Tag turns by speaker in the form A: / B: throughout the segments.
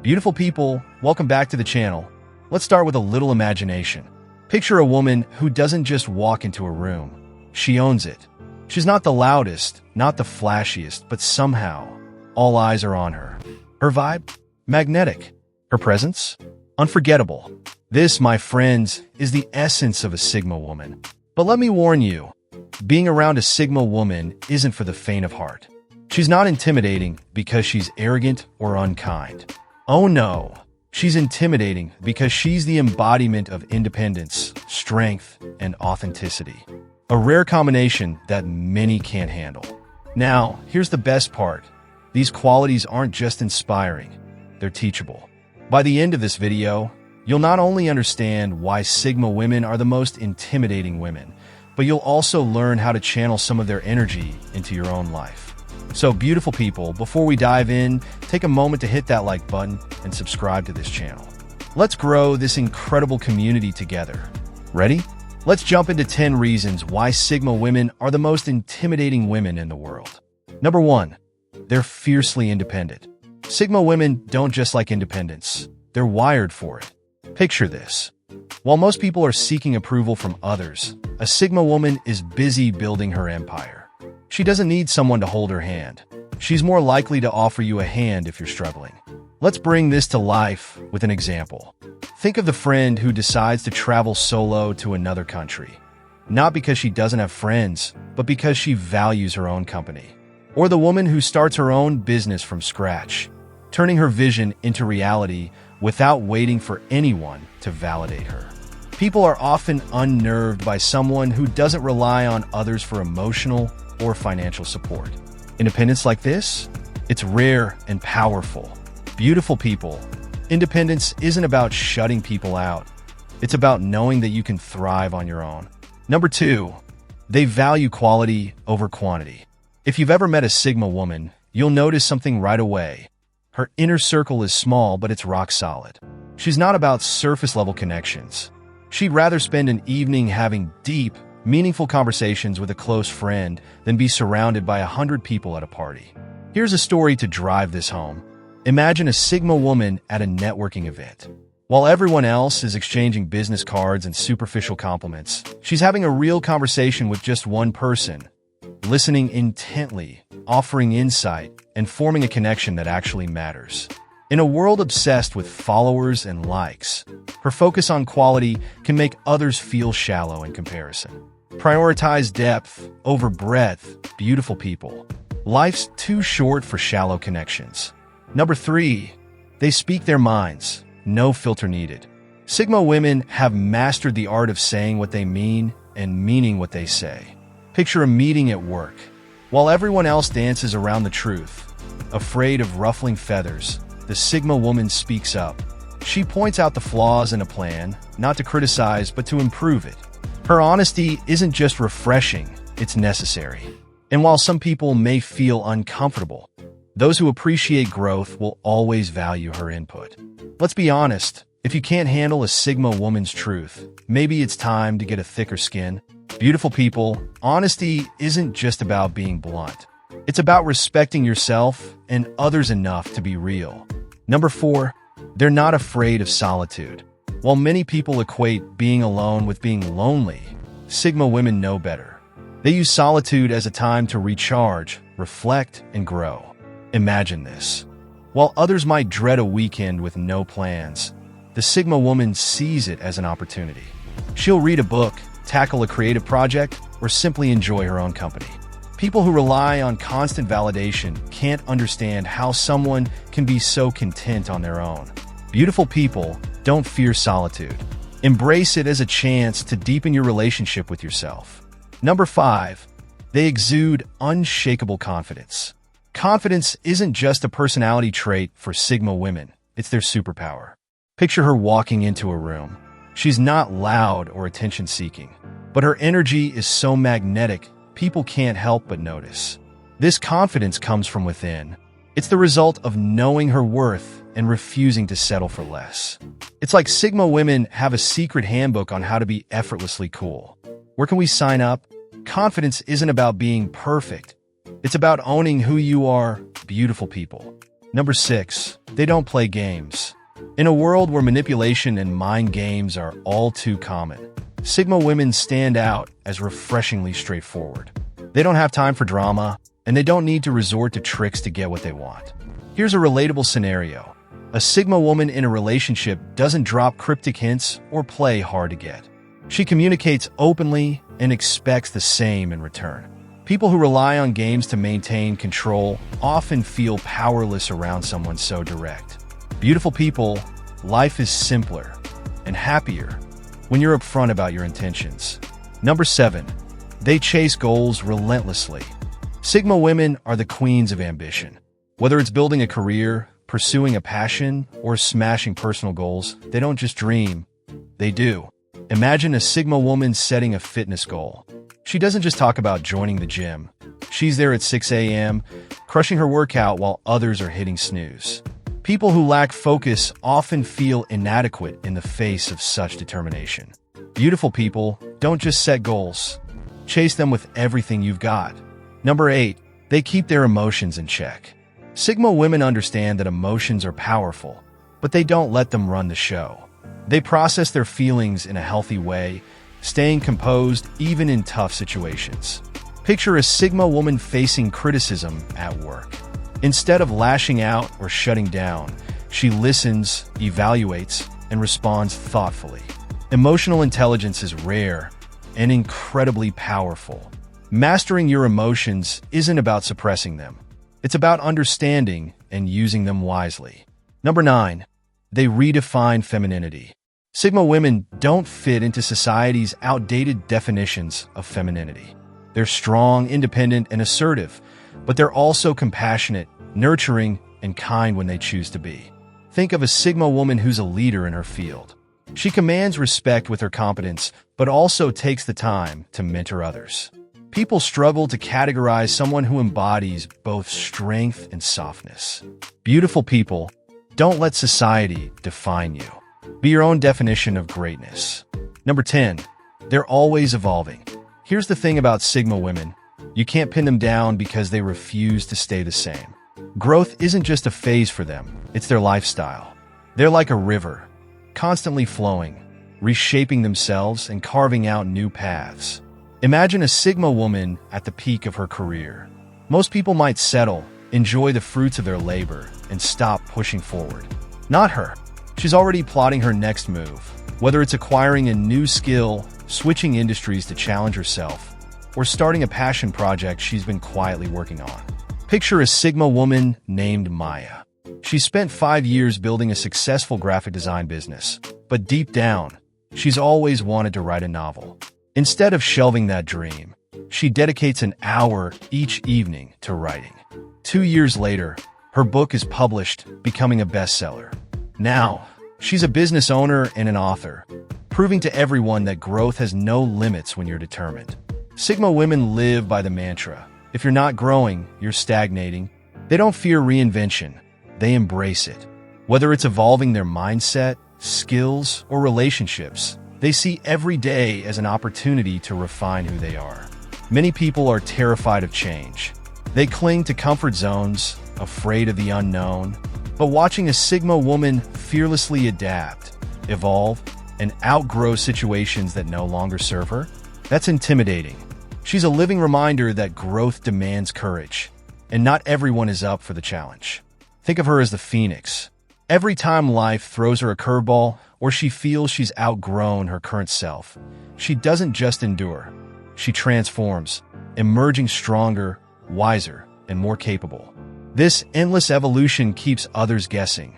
A: Beautiful people, welcome back to the channel. Let's start with a little imagination. Picture a woman who doesn't just walk into a room. She owns it. She's not the loudest, not the flashiest, but somehow, all eyes are on her. Her vibe? Magnetic. Her presence? Unforgettable. This, my friends, is the essence of a Sigma woman. But let me warn you, being around a Sigma woman isn't for the faint of heart. She's not intimidating because she's arrogant or unkind. Oh no, she's intimidating because she's the embodiment of independence, strength, and authenticity. A rare combination that many can't handle. Now, here's the best part. These qualities aren't just inspiring, they're teachable. By the end of this video, you'll not only understand why Sigma women are the most intimidating women, but you'll also learn how to channel some of their energy into your own life. So beautiful people, before we dive in, take a moment to hit that like button and subscribe to this channel. Let's grow this incredible community together. Ready? Let's jump into 10 reasons why Sigma women are the most intimidating women in the world. Number 1, they're fiercely independent. Sigma women don't just like independence, they're wired for it. Picture this. While most people are seeking approval from others, a Sigma woman is busy building her empire. She doesn't need someone to hold her hand. She's more likely to offer you a hand if you're struggling. Let's bring this to life with an example. Think of the friend who decides to travel solo to another country. Not because she doesn't have friends, but because she values her own company. Or the woman who starts her own business from scratch, turning her vision into reality without waiting for anyone to validate her. People are often unnerved by someone who doesn't rely on others for emotional or financial support. Independence like this? It's rare and powerful. Beautiful people, independence isn't about shutting people out. It's about knowing that you can thrive on your own. Number 2, they value quality over quantity. If you've ever met a Sigma woman, you'll notice something right away. Her inner circle is small, but it's rock solid. She's not about surface-level connections. She'd rather spend an evening having deep, meaningful conversations with a close friend than be surrounded by 100 people at a party. Here's a story to drive this home. Imagine a Sigma woman at a networking event. While everyone else is exchanging business cards and superficial compliments, she's having a real conversation with just one person, listening intently, offering insight, and forming a connection that actually matters. In a world obsessed with followers and likes, her focus on quality can make others feel shallow in comparison. Prioritize depth over breadth, beautiful people. Life's too short for shallow connections. Number 3, they speak their minds, no filter needed. Sigma women have mastered the art of saying what they mean and meaning what they say. Picture a meeting at work. While everyone else dances around the truth, afraid of ruffling feathers, the Sigma woman speaks up. She points out the flaws in a plan, not to criticize, but to improve it. Her honesty isn't just refreshing, it's necessary. And while some people may feel uncomfortable, those who appreciate growth will always value her input. Let's be honest, if you can't handle a Sigma woman's truth, maybe it's time to get a thicker skin. Beautiful people, honesty isn't just about being blunt. It's about respecting yourself and others enough to be real. Number 4, they're not afraid of solitude. While many people equate being alone with being lonely, Sigma women know better. They use solitude as a time to recharge, reflect, and grow. Imagine this. While others might dread a weekend with no plans, the Sigma woman sees it as an opportunity. She'll read a book, tackle a creative project, or simply enjoy her own company. People who rely on constant validation can't understand how someone can be so content on their own. Beautiful people don't fear solitude. Embrace it as a chance to deepen your relationship with yourself. Number 5, they exude unshakable confidence. Confidence isn't just a personality trait for Sigma women, it's their superpower. Picture her walking into a room. She's not loud or attention-seeking, but her energy is so magnetic, people can't help but notice. This confidence comes from within. It's the result of knowing her worth and refusing to settle for less. It's like Sigma women have a secret handbook on how to be effortlessly cool. Where can we sign up? Confidence isn't about being perfect. It's about owning who you are, beautiful people. Number 6. They don't play games. In a world where manipulation and mind games are all too common, Sigma women stand out as refreshingly straightforward. They don't have time for drama, and they don't need to resort to tricks to get what they want. Here's a relatable scenario. A Sigma woman in a relationship doesn't drop cryptic hints or play hard to get. She communicates openly and expects the same in return. People who rely on games to maintain control often feel powerless around someone so direct. Beautiful people, life is simpler and happier when you're upfront about your intentions. Number 7. They chase goals relentlessly. Sigma women are the queens of ambition. Whether it's building a career, pursuing a passion, or smashing personal goals, they don't just dream, they do. Imagine a Sigma woman setting a fitness goal. She doesn't just talk about joining the gym. She's there at 6 a.m., crushing her workout while others are hitting snooze. People who lack focus often feel inadequate in the face of such determination. Beautiful people don't just set goals. Chase them with everything you've got. Number 8. They keep their emotions in check. Sigma women understand that emotions are powerful, but they don't let them run the show. They process their feelings in a healthy way, staying composed even in tough situations. Picture a Sigma woman facing criticism at work. Instead of lashing out or shutting down, she listens, evaluates, and responds thoughtfully. Emotional intelligence is rare and incredibly powerful. Mastering your emotions isn't about suppressing them. It's about understanding and using them wisely. Number 9. They redefine femininity. Sigma women don't fit into society's outdated definitions of femininity. They're strong, independent, and assertive, but they're also compassionate, nurturing, and kind when they choose to be. Think of a Sigma woman who's a leader in her field. She commands respect with her competence, but also takes the time to mentor others. People struggle to categorize someone who embodies both strength and softness. Beautiful people, don't let society define you. Be your own definition of greatness. Number 10. They're always evolving. Here's the thing about Sigma women. You can't pin them down because they refuse to stay the same. Growth isn't just a phase for them, it's their lifestyle. They're like a river, constantly flowing, reshaping themselves and carving out new paths. Imagine a Sigma woman at the peak of her career. Most people might settle, enjoy the fruits of their labor, and stop pushing forward. Not her. She's already plotting her next move, whether it's acquiring a new skill, switching industries to challenge herself, or starting a passion project she's been quietly working on. Picture a Sigma woman named Maya. She spent 5 years building a successful graphic design business, but deep down, she's always wanted to write a novel. Instead of shelving that dream, she dedicates an hour each evening to writing. 2 years later, her book is published, becoming a bestseller. Now, she's a business owner and an author, proving to everyone that growth has no limits when you're determined. Sigma women live by the mantra, if you're not growing, you're stagnating. They don't fear reinvention, they embrace it. Whether it's evolving their mindset, skills, or relationships, they see every day as an opportunity to refine who they are. Many people are terrified of change. They cling to comfort zones, afraid of the unknown. But watching a Sigma woman fearlessly adapt, evolve, and outgrow situations that no longer serve her, that's intimidating. She's a living reminder that growth demands courage, and not everyone is up for the challenge. Think of her as the phoenix. Every time life throws her a curveball or she feels she's outgrown her current self, she doesn't just endure. She transforms, emerging stronger, wiser, and more capable. This endless evolution keeps others guessing,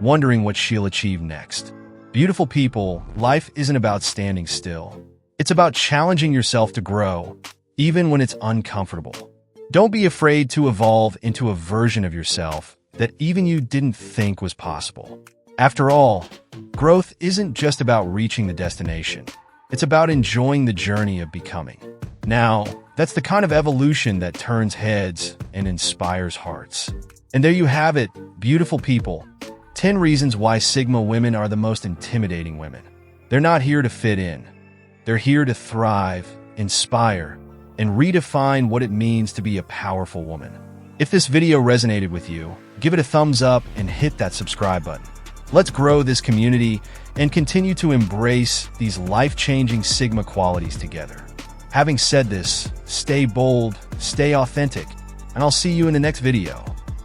A: wondering what she'll achieve next. Beautiful people, life isn't about standing still. It's about challenging yourself to grow, even when it's uncomfortable. Don't be afraid to evolve into a version of yourself that even you didn't think was possible. After all, growth isn't just about reaching the destination. It's about enjoying the journey of becoming. Now, that's the kind of evolution that turns heads and inspires hearts. And there you have it, beautiful people. 10 reasons why Sigma women are the most intimidating women. They're not here to fit in. They're here to thrive, inspire, and redefine what it means to be a powerful woman. If this video resonated with you, give it a thumbs up and hit that subscribe button. Let's grow this community and continue to embrace these life-changing Sigma qualities together. Having said this, stay bold, stay authentic, and I'll see you in the next video.